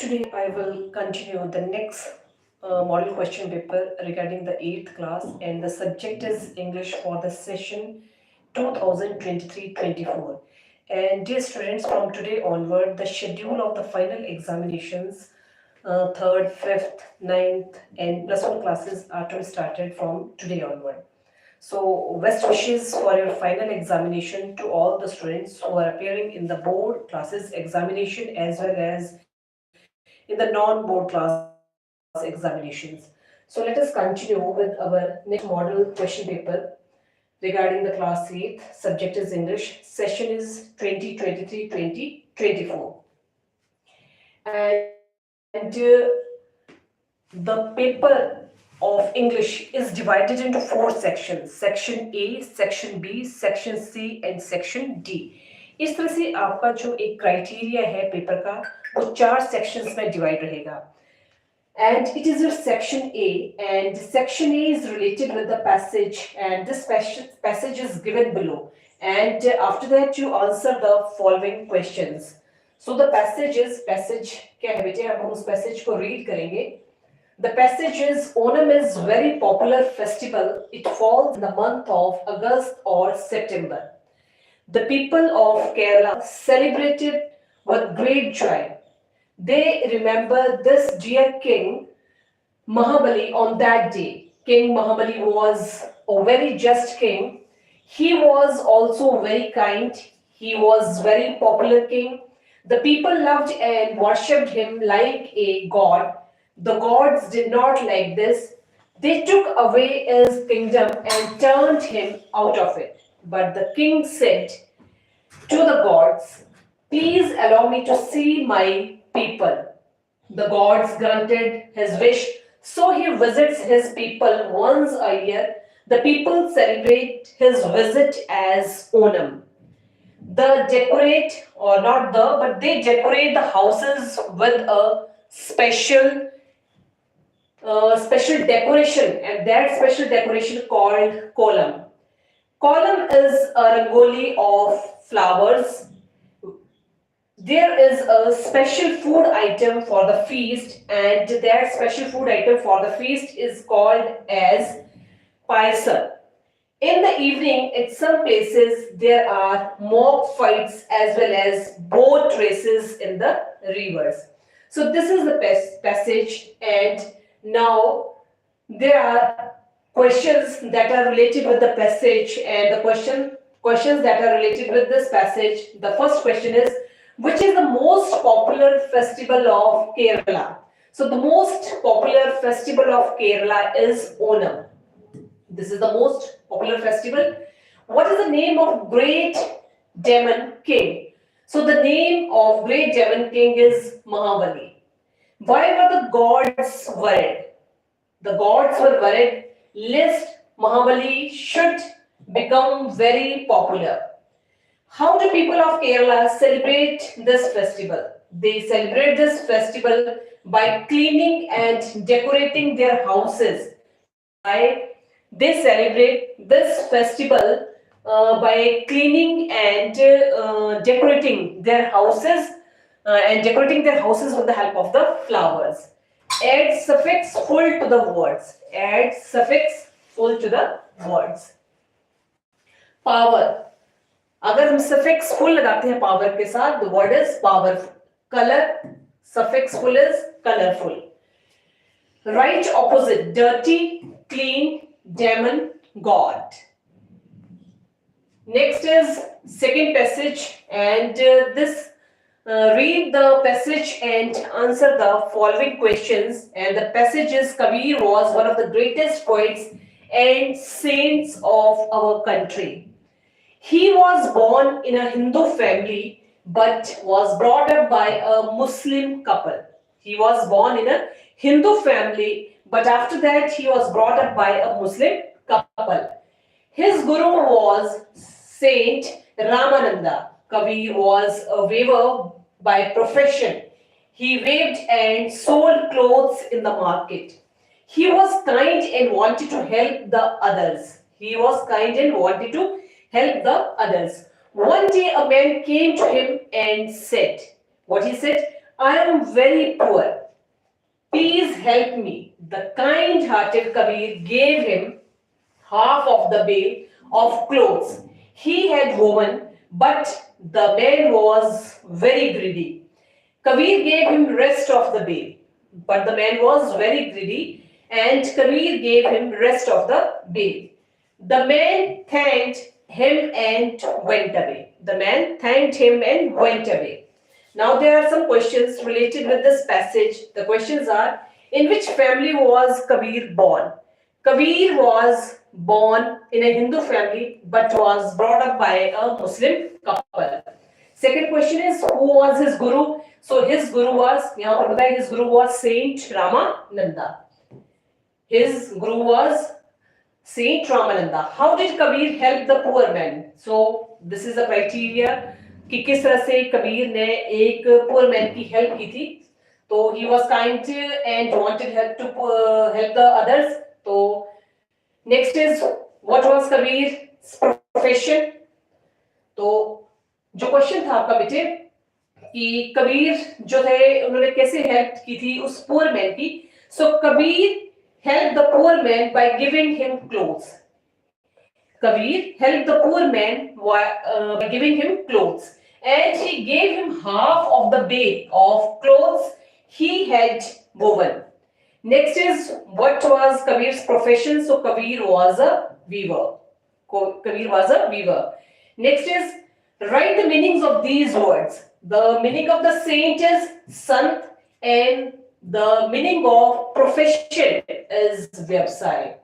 Today I will continue the next model question paper regarding the 8th class, and the subject is English for the session 2023-24. And dear students, from today onward the schedule of the final examinations 3rd, 5th, 9th and plus 1 classes are to be started from today onward. So best wishes for your final examination to all the students who are appearing in the board classes examination as well as in the non-board class examinations. So let us continue with our next model question paper regarding the class 8th. Subject is English. Session is 2023-2024. And the paper of English is divided into 4 sections. Section A, Section B, Section C and Section D. इस तरह से आपका जो एक criteria है paper का वो 4 sections में डिवाइड रहेगा. And it is your section A, and section A is related with the passage, and this passage is given below, and after that you answer the following questions. So the passage क्या है बेटे, अब हम उस passage को read करेंगे. The passage is Onam is very popular festival. It falls in the month of August or September. The people of Kerala celebrated with great joy. They remember this dear king Mahabali on that day. King Mahabali was a very just king. He was also very kind. He was very popular king. The people loved and worshipped him like a god. The gods did not like this. They took away his kingdom and turned him out of it. But the king said to the gods, "Please allow me to see my people." The gods granted his wish, so he visits his people once a year. The people celebrate his visit as Onam. They decorate, or not the, but they decorate the houses with a special decoration, and that special decoration called kolam. Kolam is a rangoli of flowers. There is a special food item for the feast, and that special food item for the feast is called as paisa. In the evening, at some places, there are mock fights as well as boat races in the rivers. So this is the passage, and now there are questions that are related with the passage, and the questions that are related with this passage. The first question is, which is the most popular festival of Kerala? So the most popular festival of Kerala is Onam. This is the most popular festival. What is the name of great demon king? So the name of great demon king is Mahabali. Why were the gods worried? The gods were worried lest Mahabali should become very popular. How do people of Kerala celebrate this festival? They celebrate this festival by cleaning and decorating their houses. Why they celebrate this festival by cleaning and decorating their houses with the help of the flowers. Add suffix full to the words. Add suffix full to the words. Power. अगर हम suffix full लगाते हैं power के साथ, the word is powerful. Color, suffix full is colorful. Right opposite, dirty, clean, demon, god. Next is second passage, and read the passage and answer the following questions. And the passage is, Kabir was one of the greatest poets and saints of our country. He was born in a Hindu family but was brought up by a Muslim couple. He was born in a Hindu family, but after that he was brought up by a Muslim couple. His guru was Saint Ramananda. Kabir was a weaver by profession. He weaved and sold clothes in the market. He was kind and wanted to help the others. Help the others. One day a man came to him and said, what he said? I am very poor. Please help me. The kind-hearted Kabir gave him half of the bale of clothes he had woven, but the man was very greedy. Kabir gave him rest of the bale, but the man was very greedy, and Kabir gave him rest of the bale. The man thanked him and went away. The man thanked him and went away. Now there are some questions related with this passage. The questions are, in which family was Kabir born? Kabir was born in a Hindu family but was brought up by a Muslim couple. Second question is, who was his guru? So his guru was, यहाँ पर बताया, his guru was Saint Ramananda. His guru was Saint Ramananda. How did Kabir help the poor man? So this is the criteria कि किस तरह से कबीर ने एक poor man की help की थी. तो he was kind and wanted help to help the others. तो next is, what was Kabir's profession? तो जो क्वेश्चन था आपका बेटे कि कबीर जो थे उन्होंने कैसे हेल्प की थी उस पुअर मैन की. सो Kabir helped the poor man by giving him clothes. Kabir helped the poor man by giving him clothes, and he gave him half of the bale of clothes he had woven. Next is, what was Kabir's profession? So Kabir was a weaver. Kabir was a weaver. Next is, write the meanings of these words. The meaning of the saint is sant, and the meaning of profession is vyavsai.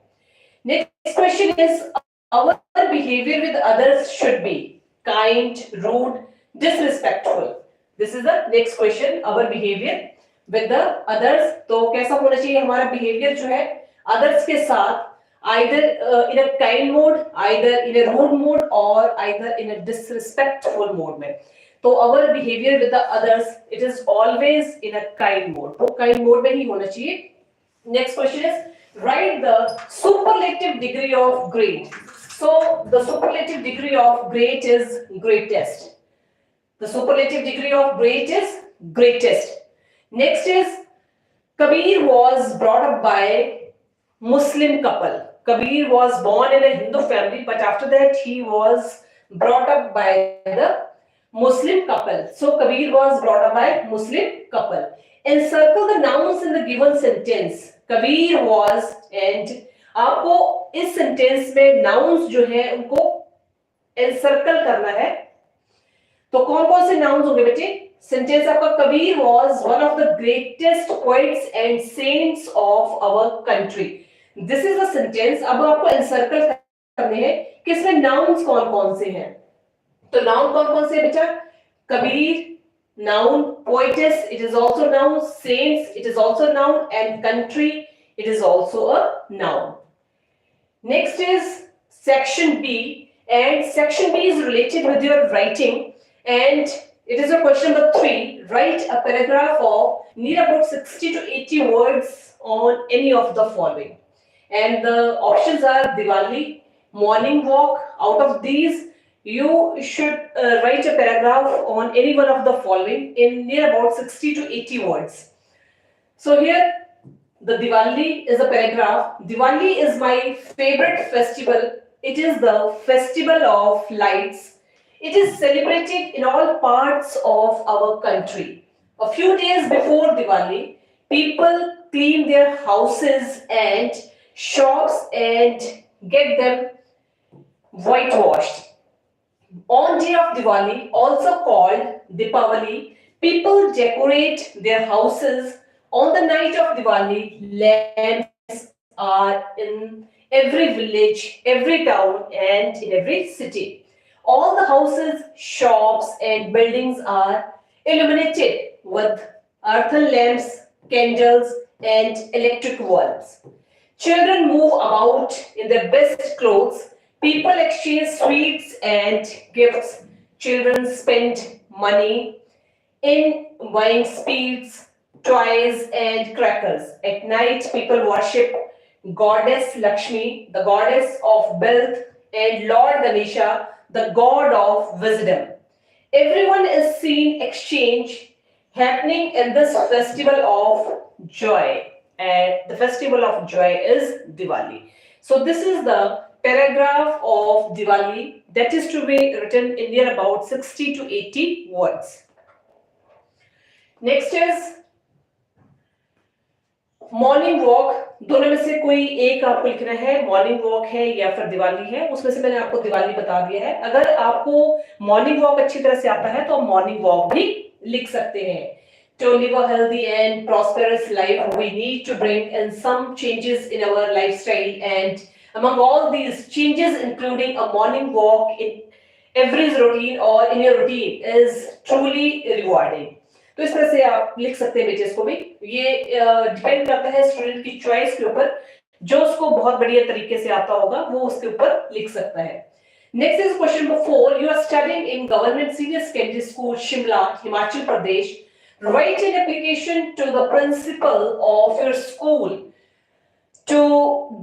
Next question is, our behavior with others should be kind, rude, disrespectful. This is the next question. Our behavior with the others. तो कैसा होना चाहिए हमारा behavior जो है others के साथ, either in a kind mode, either in a rude mode, or either in a disrespectful mode में. तो our behavior with the others, it is always in a kind mode. तो kind mode में ही होना चाहिए. Next question is, write the superlative degree of great. So the superlative degree of great is greatest. The superlative degree of great is greatest. Next is, Kabir was brought up by Muslim couple. Kabir was born in a Hindu family, but after that he was brought up by the Muslim couple. So Kabir was brought up by Muslim couple. Encircle the nouns in the given sentence. Kabir was, and आपको इस sentence में nouns जो है उनको encircle करना है. तो कौन कौन से नाउन्स होंगे बेटे? सेंटेंस आपका, Kabir was one of the greatest poets and saints of our country. This is a sentence. अब आपको एनसर्कल करने हैं कि इसमें नाउन्स कौन कौन से हैं. तो नाउन कौन कौन से बेटा? Kabir noun, poetess, it is also noun, saints, it is also noun, and country, it is also a noun. Next is section B, and section B is related with your writing, and it is a question number 3. Write a paragraph of near about 60 to 80 words on any of the following. And the options are Diwali, morning walk. Out of these, you should write a paragraph on any one of the following in near about 60 to 80 words. So here, the Diwali is a paragraph. Diwali is my favorite festival. It is the festival of lights. It is celebrated in all parts of our country. A few days before Diwali, people clean their houses and shops and get them whitewashed. On day of Diwali, also called Deepavali, people decorate their houses. On the night of Diwali, lamps are in every village, every town, and in every city. All the houses, shops, and buildings are illuminated with earthen lamps, candles, and electric bulbs. Children move about in their best clothes. People exchange sweets and gifts. Children spend money in buying sweets, toys, and crackers. At night, people worship Goddess Lakshmi, the goddess of wealth, and Lord Ganesha, the god of wisdom. Everyone is seen exchange happening in this festival of joy. And the festival of joy is Diwali. So this is the paragraph of Diwali that is to be written in near about 60 to 80 words. Next is morning walk. दोनों में से कोई एक आपको लिखना है, morning walk है या फिर दिवाली है. उसमें से मैंने आपको दिवाली बता दिया है. अगर आपको मॉर्निंग वॉक अच्छी तरह से आता है तो आप मॉर्निंग वॉक भी लिख सकते हैं. To live a healthy and prosperous life, we need to bring in some changes in our lifestyle, and among all these changes, including a morning walk in every routine or in your routine, is truly rewarding. तो इस तरह से आप लिख सकते हैं बेटे इसको भी. ये डिपेंड करता है स्टूडेंट की चॉइस के ऊपर. जो उसको बहुत बढ़िया तरीके से आता होगा वो उसके ऊपर लिख सकता है. Next is question number 4. You are studying in government senior secondary school Shimla, Himachal Pradesh. Write an application to the principal of your school to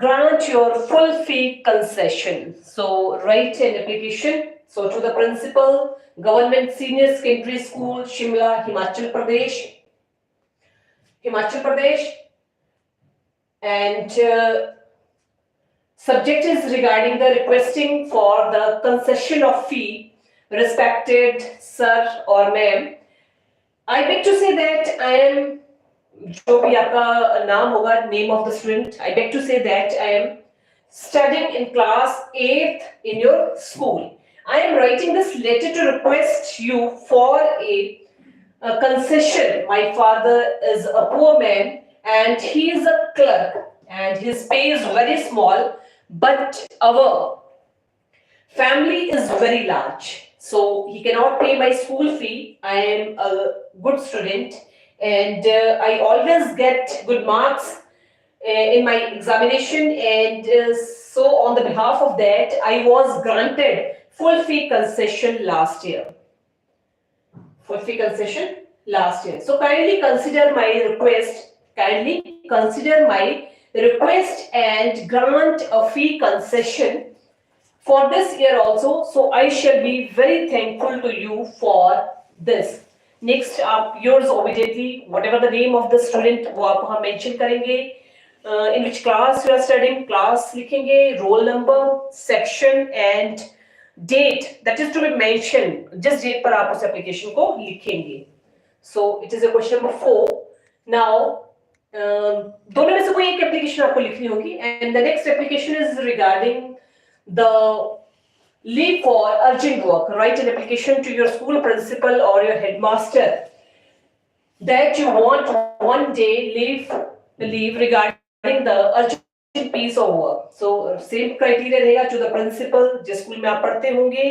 grant your full fee concession. So write an application. So to the principal, Government Senior Secondary School, Shimla, Himachal Pradesh. Himachal Pradesh. And subject is regarding the requesting for the concession of fee, respected sir or ma'am. I beg to say that I am, जो भी आपका नाम होगा, name of the student, I beg to say that I am studying in class 8th in your school. I am writing this letter to request you for a concession. My father is a poor man and he is a clerk and his pay is very small, but our family is very large. So he cannot pay my school fee. I am a good student and I always get good marks in my examination, and so on the behalf of that I was granted full fee concession last year. Full fee concession last year. So kindly consider my request. Kindly consider my request and grant a fee concession for this year also. So I shall be very thankful to you for this. Next up, yours obediently, whatever the name of the student वो आप वहाँ mention करेंगे. In which class you are studying, class लिखेंगे, roll number, section and date that is to be mentioned. जिस date पर आप उस application को लिखेंगे. So it is a question number 4. Now दोनों में से कोई एक application आपको लिखनी होगी, and the next application is regarding the leave for urgent work. Write an application to your school principal or your headmaster that you want one day leave regarding the urgent piece of work. So same criteria रहेगा to the principal जिस school में आप पढ़ते होंगे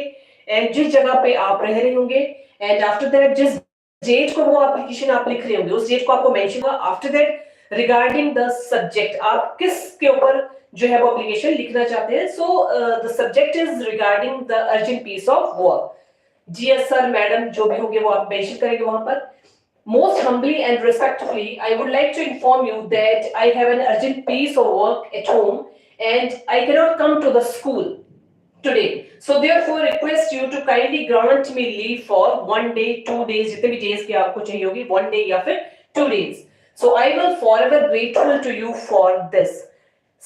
and जिस जगह पे आप रह रहे होंगे, and after that जिस डेट को वो एप्लीकेशन आप लिख रहे होंगे उस डेट को आपको मेंशन होगा. After that regarding the subject, आप किस के ऊपर जो है वो एप्लीकेशन लिखना चाहते हैं. So the subject is regarding the urgent piece of work. Dear sir madam जो भी होंगे वो आप मेंशन करेंगे वहां पर. Most humbly and respectfully, I would like to inform you that I have an urgent piece of work at home and I cannot come to the school today. So therefore request you to kindly grant me leave for 1 day, 2 days, जितने भी days की आपको चाहिए होगी, 1 day या फिर 2 days. So I will forever grateful to you for this.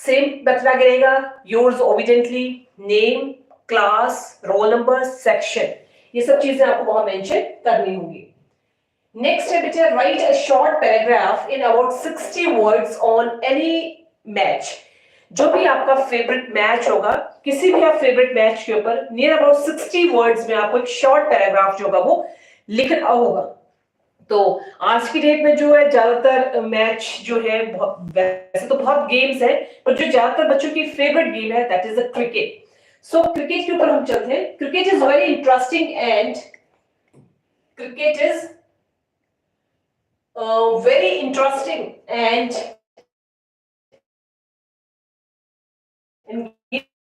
Same बतला गिरेगा. Yours obediently, name, class, roll number, section, ये सब चीजें आपको वहां मेंशन करनी होगी. नेक्स्ट है बेटा, right a short paragraph in about 60 words on any match. जो भी आपका फेवरेट मैच होगा, किसी भी आप फेवरेट मैच के ऊपर नियर अबाउट 60 वर्ड्स में आपको एक शॉर्ट पैराग्राफ जो होगा वो लिखना होगा. तो आज की डेट में जो है ज्यादातर मैच जो है, वैसे तो बहुत गेम्स है, पर जो ज्यादातर बच्चों की फेवरेट गेम है that is the cricket. So cricket के ऊपर हम चलते हैं. Cricket is very interesting and cricket is very interesting and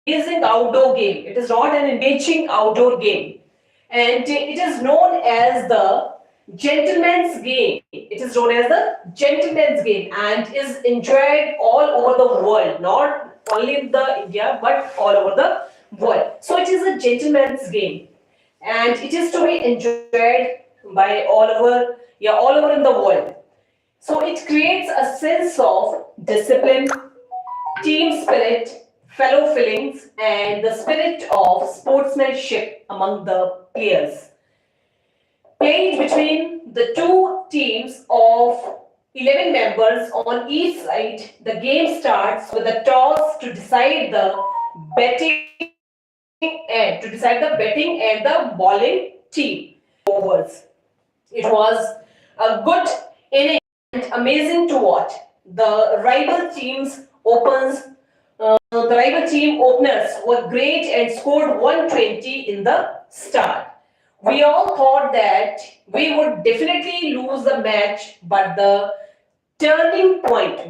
engaging outdoor game. It is not an engaging outdoor game, and it is known as the gentleman's game. It is known as the gentleman's game and is enjoyed all over the world, not only in the India but all over the world. So it is a gentleman's game and it is to be enjoyed by all over या all over in the world. So it creates a sense of discipline, team spirit, fellow feelings, and the spirit of sportsmanship among the players. Played between the two teams of 11 members on each side, the game starts with a toss to decide the betting and the bowling team overs. It was a good inning and amazing to watch. The rival team openers were great and scored 120 in the start. We all thought that we would definitely lose the match, but the turning point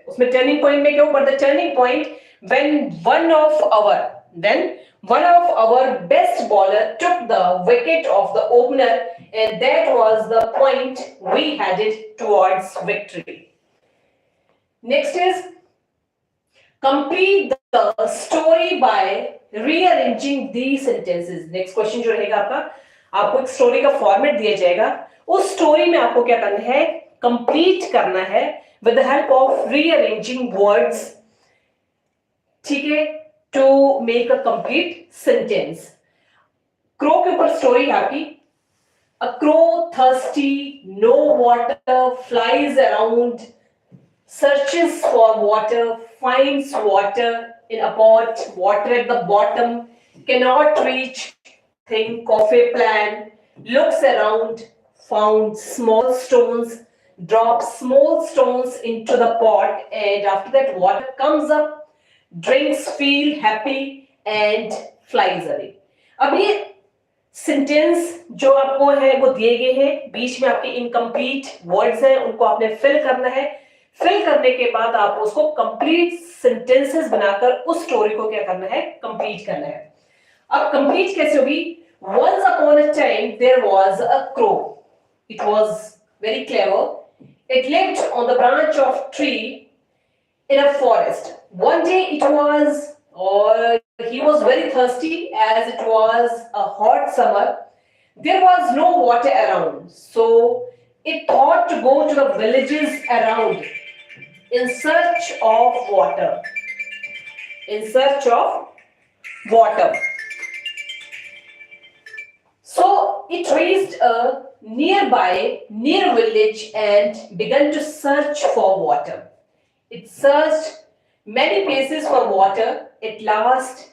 उसमें turning point में क्या हो? But the turning point when one of our best bowler took the wicket of the opener, and that was the point we headed towards victory. Next is complete the story by rearranging these sentences. Next question जो रहेगा आपको एक story का format दिया जाएगा, उस story में आपको क्या करना है? कंप्लीट करना है with the help of rearranging words, ठीक है, to make a complete sentence. Crow के ऊपर स्टोरी है आपकी. A crow thirsty, no water, flies around, searches for water, finds water in a pot, water at the bottom, cannot reach, think of a plan, looks around, found small stones, drops small stones into the pot, and after that water comes up, drinks, feel happy and flies away. अब ये sentence जो आपको है वो दिए गए हैं, बीच में आपके इनकम्प्लीट वर्ड्स हैं, उनको आपने फिल करना है. फिल करने के बाद आप उसको कंप्लीट सेंटेंसेस बनाकर उस स्टोरी को क्या करना है? कंप्लीट करना है. अब कंप्लीट कैसे होगी? Once upon a time there was a crow. It was very clever. It lived on the branch of tree in a forest. One day he was very thirsty, as it was a hot summer. There was no water around, so it thought to go to the villages around in search of water. So it reached a near village and began to search for water. It searched many places for water. At last,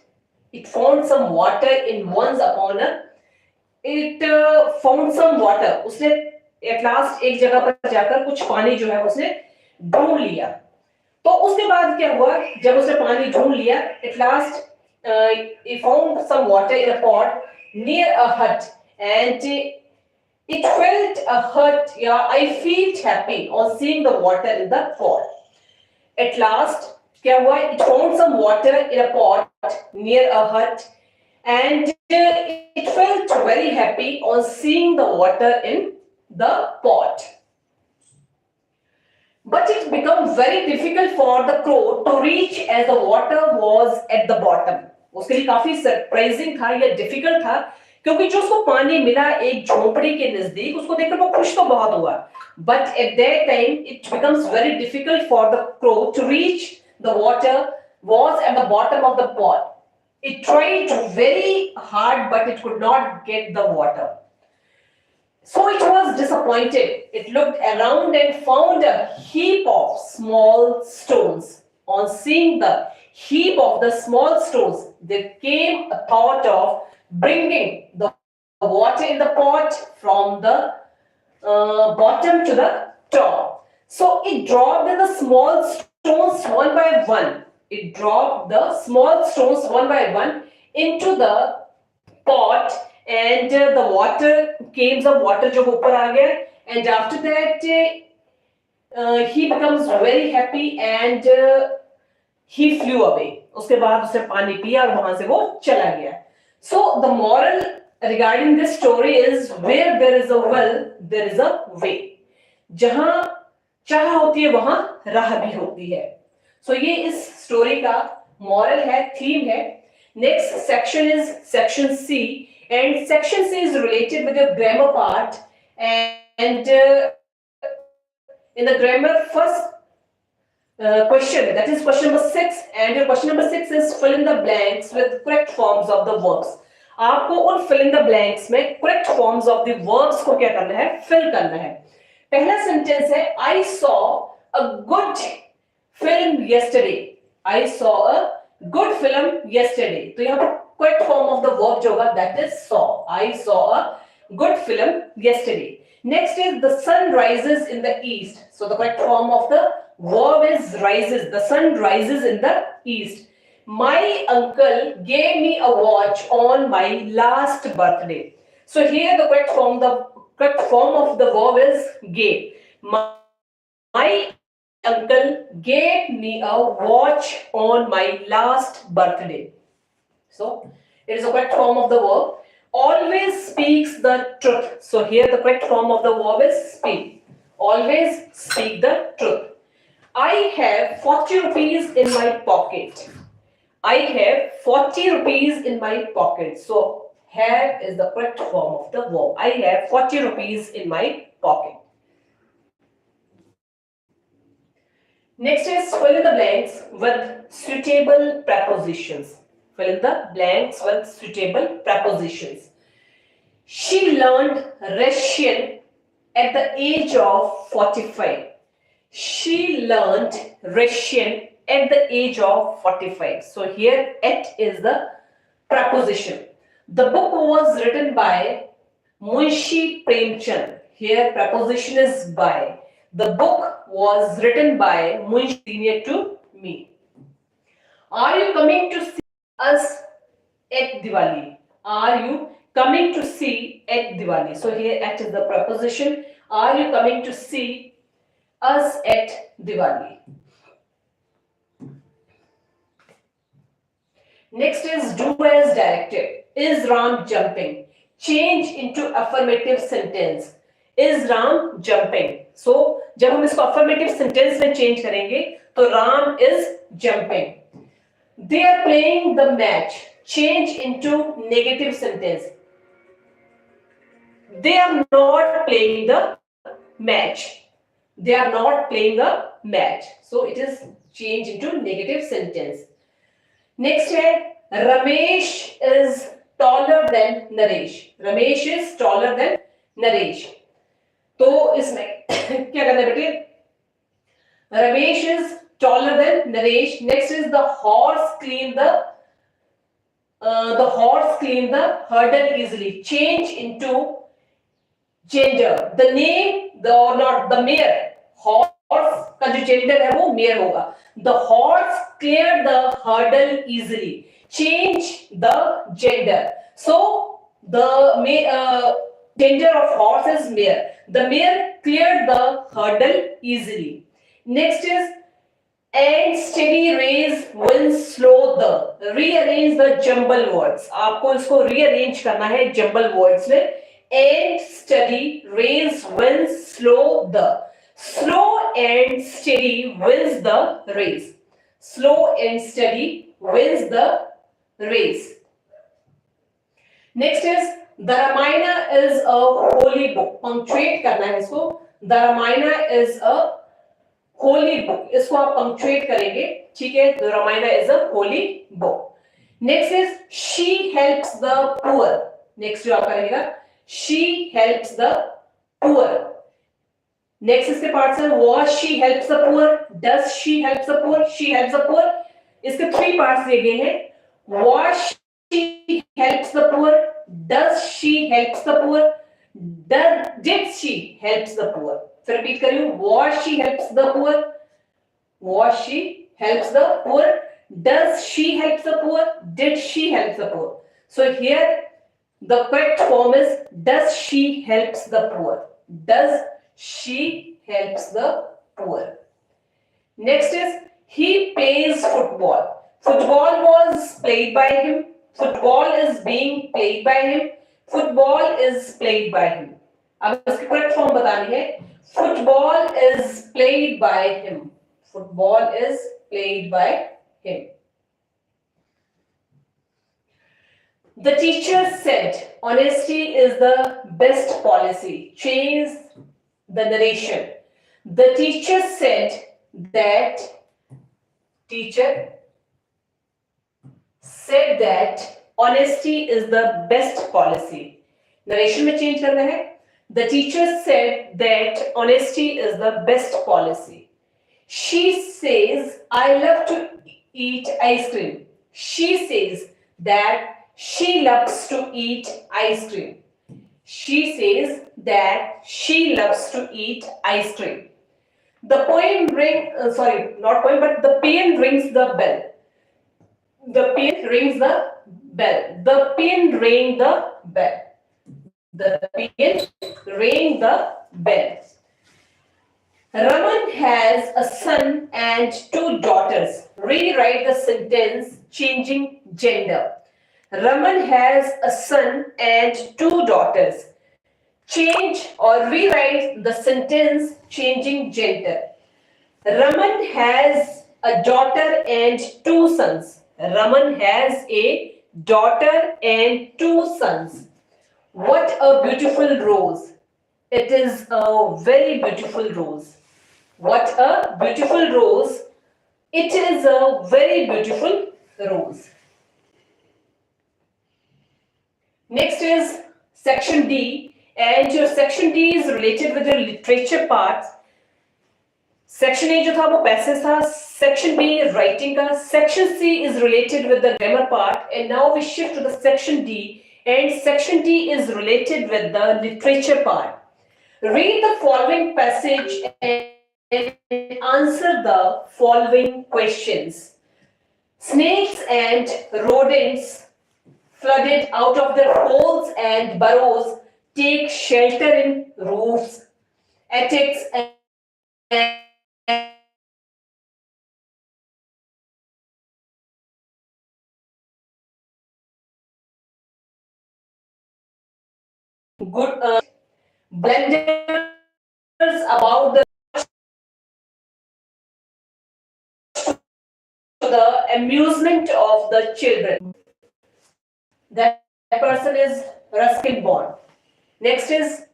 it found some water in once upon a. It found some water. उसने at last एक जगह पर जाकर कुछ पानी जो है उसने ढूंढ लिया. तो उसके बाद क्या हुआ? जब उसने पानी ढूंढ लिया, at last he found some water in a pot near a hut, and it felt a hut. Yeah, I felt happy on seeing the water in the pot. At last, क्या हुआ? It found some water in a pot near a hut, and it felt very happy on seeing the water in the pot. But it became very difficult for the crow to reach as the water was at the bottom. उसके लिए काफी surprising था या difficult था, क्योंकि जो उसको पानी मिला एक झोपड़ी के नजदीक, उसको देखकर वो खुश तो बहुत हुआ. But at that time it becomes very difficult for the crow to reach the water was at the bottom of the pot. It tried very hard, but it could not get the water. So it was disappointed. It looked around and found a heap of small stones. On seeing the heap of the small stones, there came a thought of bringing the water in the pot from the bottom to the top. So it dropped the small stones one by one. It dropped the small stones one by one into the pot, and the water came, the water जो ऊपर आ गया, and after that he becomes very happy and he flew away. उसके बाद उसने पानी पिया और वहां से वो चला गया. So the moral regarding this story is, where there is a will, there is a way. जहां चाह होती है वहां राह भी होती है. So ये इस स्टोरी का मॉरल है, थीम है. Next section is section C, and section C is related with your grammar part, And in the grammar, first question, that is question number 6, and your question number 6 is fill in the blanks with correct forms of the verbs. आपको उन fill in the blanks में correct forms of the verbs को क्या करना है, fill करना है. पहला sentence है I saw a good film yesterday. I saw a good film yesterday. तो यहाँ पर correct form of the verb जो होगा that is saw. I saw a good film yesterday. Next is the sun rises in the east. So the correct form of the verb is rises. The sun rises in the east. My uncle gave me a watch on my last birthday. So here the correct form of the verb is gave. My uncle gave me a watch on my last birthday. So it is the correct form of the verb. Always speaks the truth. So here the correct form of the verb is speak. Always speak the truth. I have 40 rupees in my pocket. I have 40 rupees in my pocket. So have is the correct form of the verb. I have 40 rupees in my pocket. Next is fill in the blanks with suitable prepositions. Fill in the blanks with suitable prepositions. She learned Russian at the age of 45. She learned Russian at the age of 45. So here at is the preposition. The book was written by Munshi Premchand. Here preposition is by. The book was written by Munshi, senior to me. Are you coming to see us at Diwali? Are you coming to see at Diwali? So here at is the preposition. Are you coming to see us at Diwali? Next is do as directed. Is Ram jumping? Change into affirmative sentence. Is Ram jumping? So जब हम इसको affirmative sentence में change करेंगे तो Ram is jumping. They are playing the match. Change into negative sentence. They are not playing the match. They are not playing a match. So it is changed into negative sentence. Next है Ramesh is taller than Naresh. Ramesh is taller than Naresh. तो इसमें क्या करना है बेटे? Ramesh is taller than Naresh. Next is the horse cleaned the hurdle easily. Change into gender. The name, or not the mare. Horse का जो gender है वो mare होगा. The horse cleared the hurdle easily. Change the gender. So the gender of horse is mare. The mare cleared the hurdle easily. Next is and steady raise when slow the. Rearrange the jumble words. आपको इसको rearrange करना है jumble words में. And steady raise when slow the. Slow and steady wins the race. Slow and steady wins the race. Next is the Ramayana is a holy book. Punctuate करना है इसको. The Ramayana is a holy book. इसको आप punctuate करेंगे. ठीक है. The Ramayana is a holy book. Next is she helps the poor. Next जो आपका रहेगा she helps the poor. Next इसके पार्ट से was she helps the poor. Does she helps the poor? She helps the poor. इसके 3 parts दिए गए हैं. Was she helps the poor? Does she helps the poor? Did she helps the poor? So repeat करिए. Was she helps the poor? Was she helps the poor? Does she helps the poor? Did she helps the poor? So here the correct form is does she helps the poor? Does she helps the poor? Next is he plays football. Football was played by him. Football is being played by him. Football is played by him. अब इसकी correct form बतानी है. Football is played by him. Football is played by him. The teacher said, honesty is the best policy. Change the narration. The teacher said that honesty is the best policy. Narration में change करना है. The teacher said that honesty is the best policy. She says, I love to eat ice cream. She says that she loves to eat ice cream. She says that she loves to eat ice cream. The poem the pen rings the bell. The pen rings the bell. The pen rang the bell. The pen rang the bell. Raman has a son and 2 daughters. Rewrite the sentence changing gender. Raman has a son and 2 daughters. Change or rewrite the sentence changing gender. Raman has a daughter and 2 sons. Raman has a daughter and 2 sons. What a beautiful rose. It is a very beautiful rose. What a beautiful rose. It is a very beautiful rose. Next is section D, and your section D is related with your literature part. Section A जो था वो passage था, section B is writing का, section C is related with the grammar part, and now we shift to the section D, and section D is related with the literature part. Read the following passage and answer the following questions. Snakes and rodents flooded out of their holes and burrows take shelter in roofs, attics, and good blunders about the amusement of the children. That person is Ruskin Bond. Next is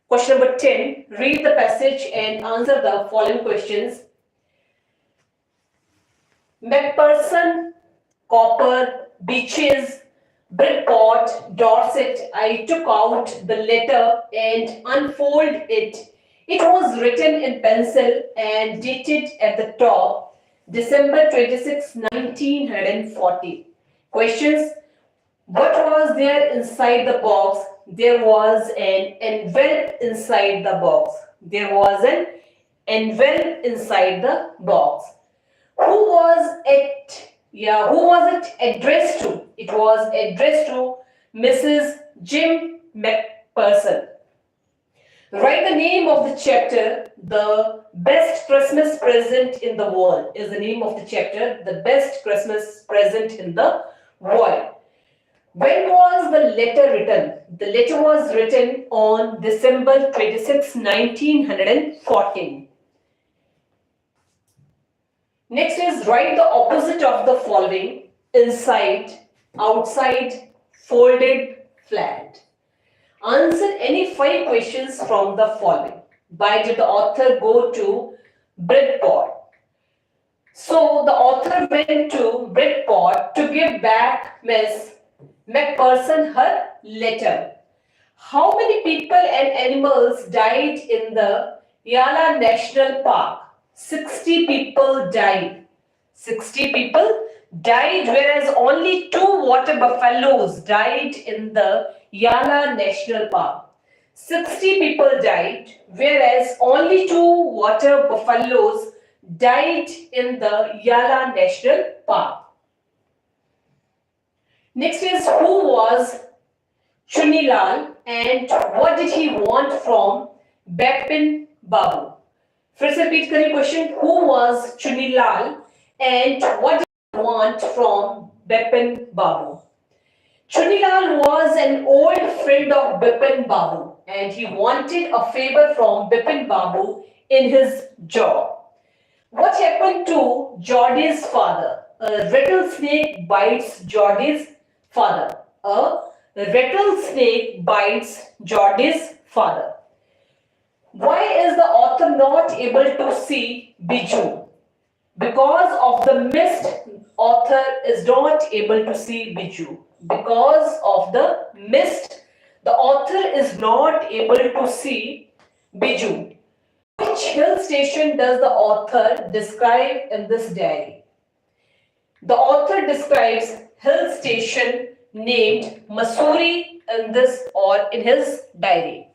question number 10. Read the passage and answer the following questions. Macpherson, Copper, Beaches, Bridport, Dorset. I took out the letter and unfold it. It was written in pencil and dated at the top, December 26, 1940. Questions. What was there inside the box? There was an envelope inside the box. There was an envelope inside the box. Who was it? Who was it addressed to? It was addressed to Mrs. Jim Macpherson. Write the name of the chapter. The best Christmas present in the world is the name of the chapter. The best Christmas present in the world. When was the letter written? The letter was written on December 26, 1914. Next is write the opposite of the following: inside, outside, folded, flat. Answer any 5 questions from the following. Why did the author go to Bridport? So the author went to Bridport to give back Miss Macpherson her letter. How many people and animals died in the Yala National Park? 60 people died. 60 people died, whereas only 2 water buffaloes died in the Yala National Park. 60 people died, whereas only 2 water buffaloes died in the Yala National Park. Next is who was Chunilal and what did he want from Bipin Babu? फिर से repeat करिए question. Who was Chunilal and what did he want from Bipin Babu? Chunilal was an old friend of Bipin Babu and he wanted a favor from Bipin Babu in his job. What happened to Geordie's father? A rattlesnake bites Geordie's father. A Rattlesnake bites Geordie's father. Why is the author not able to see Biju? Because of the mist, author is not able to see Biju. Because of the mist, the author is not able to see Biju. Which hill station does the author describe in this diary? The author describes hill station named Mussoorie in this or in his diary.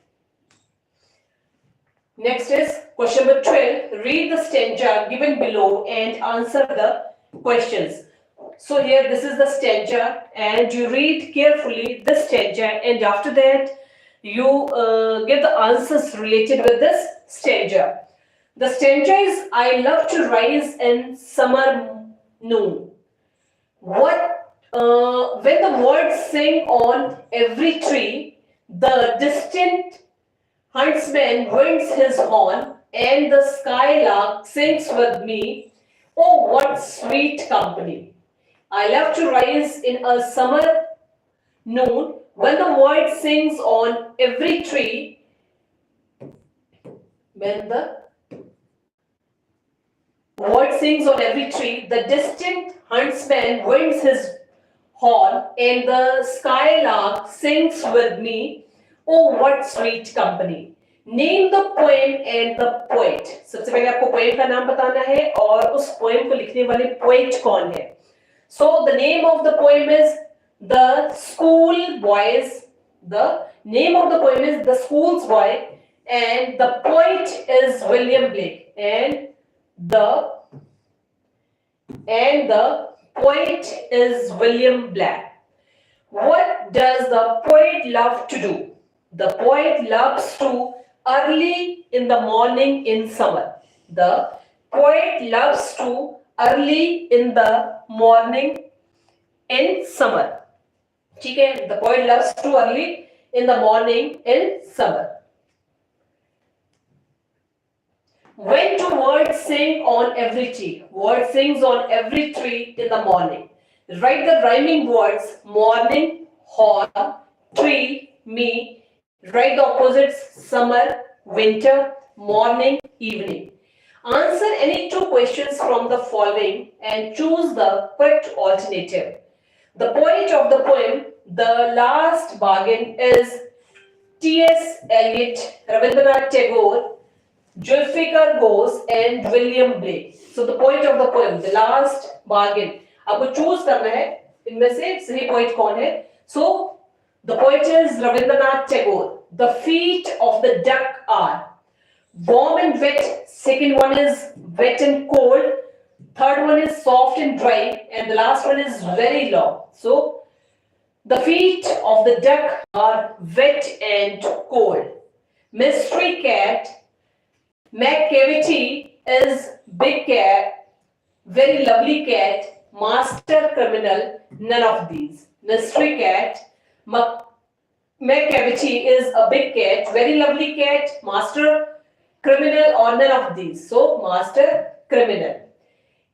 Next is question number 12. Read the stanza given below and answer the questions. So here this is the stanza and you read carefully this stanza and after that you get the answers related with this stanza. The stanza is I love to rise in summer noon. When the birds sing on every tree, the distant huntsman winds his horn, and the skylark sings with me. Oh, what sweet company! I love to rise in a summer noon when the bird sings on every tree. When the bird sings on every tree, the distant huntsman winds his horn, and the skylark sings with me. Oh, what sweet company! Name the poem and the poet. सबसे पहले आपको poem का नाम बताना है और उस poem को लिखने वाले poet कौन है. So the name of the poem is The Schoolboys. The name of the poem is The School's Boy, and the poet is William Blake. And the poet is William Black. What does the poet love to do? The poet loves to early in the morning in summer. The poet loves to early in the morning in summer. ठीक है? The poet loves to early in the morning in summer. When do birds sing on every tree? Bird sings on every tree in the morning. Write the rhyming words morning, horn, tree, me. Write the opposites summer, winter, morning, evening. Answer any two questions from the following and choose the correct alternative. The poet of the poem, The Last Bargain, is T.S. Eliot, Rabindranath Tagore, Zulfikar Bose and William Blake. So the poet of the poem, The Last Bargain. आपको choose करना है इनमें से सही poet कौन है. So the poet is Rabindranath Tagore. The feet of the duck are warm and wet. Second one is wet and cold. Third one is soft and dry. And the last one is very long. So the feet of the duck are wet and cold. Mystery cat. McCavity is big cat. Very lovely cat. Master criminal. None of these. Mystery cat. McCavity is a big cat, very lovely cat, master criminal, or none of these. So, master criminal.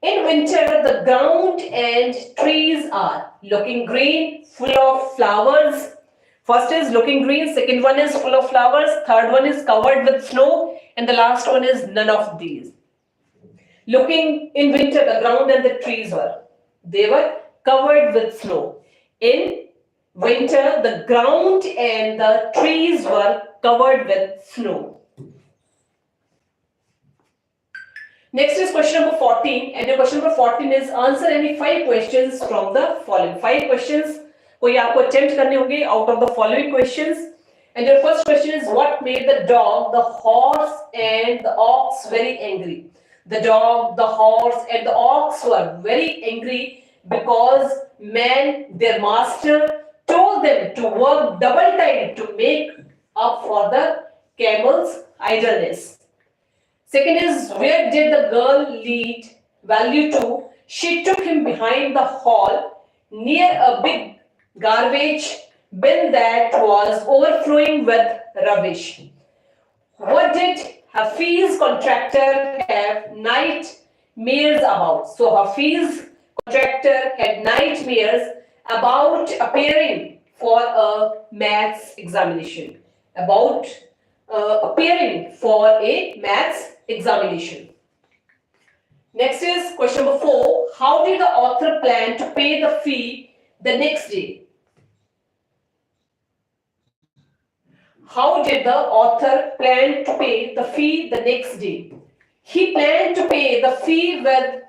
In winter, the ground and trees are looking green, full of flowers. First is looking green, second one is full of flowers, third one is covered with snow, and the last one is none of these. Looking in winter, the ground and the trees they were covered with snow. In winter, the ground and the trees were covered with snow. Next is question number 14, and your question number 14 is answer any 5 questions from the following. 5 questions कोई आपको attempt करने होंगे out of the following questions. And your first question is what made the dog, the horse and the ox very angry? The dog, the horse and the ox were very angry because man, their master, told them to work double time to make up for the camel's idleness. Second is where did the girl lead Value 2? She took him behind the hall near a big garbage bin that was overflowing with rubbish. What did Hafiz contractor have nightmares about? So Hafiz contractor had nightmares about appearing for a maths examination, about appearing for a maths examination. Next is question number 4. How did the author plan to pay the fee the next day? How did the author plan to pay the fee the next day? He planned to pay the fee with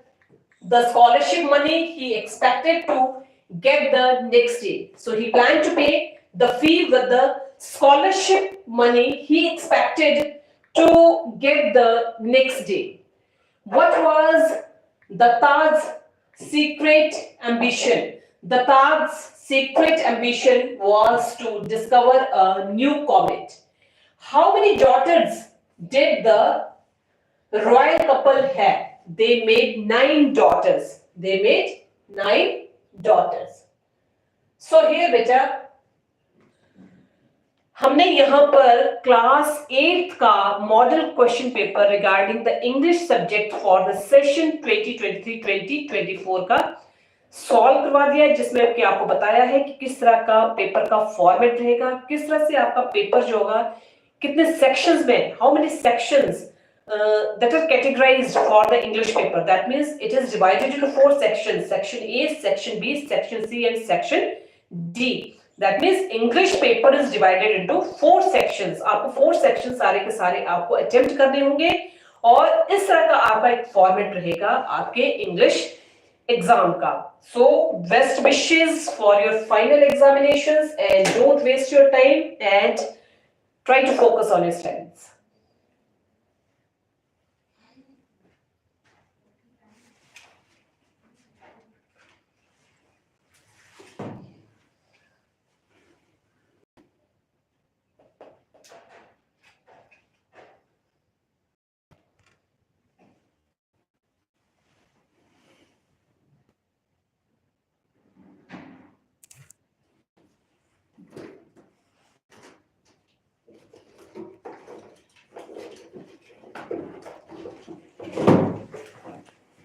the scholarship money he expected to get the next day. So he planned to pay the fee with the scholarship money he expected to get the next day. What was Datta's secret ambition? Datta's secret ambition was to discover a new comet. How many daughters did the royal couple have? They made 9 daughters. They made 9 daughters. So here beta, हमने यहाँ पर class 8 का model question paper regarding the English subject for the session 2023-2024 का solve करवा दिया है, जिसमें कि आपको बताया है कि किस तरह का पेपर का फॉर्मेट रहेगा, किस तरह से आपका पेपर जो होगा, कितने सेक्शंस में, how many sections that are categorized for the English paper. That means it is divided into 4 sections: section A, section B, section C, and section D. That means English paper is divided into 4 sections. आपको 4 sections सारे के सारे आपको attempt करने होंगे और इस तरह का आपका एक फॉर्मेट रहेगा आपके English एग्जाम का. So best wishes for your final examinations and don't waste your time and try to focus on your studies.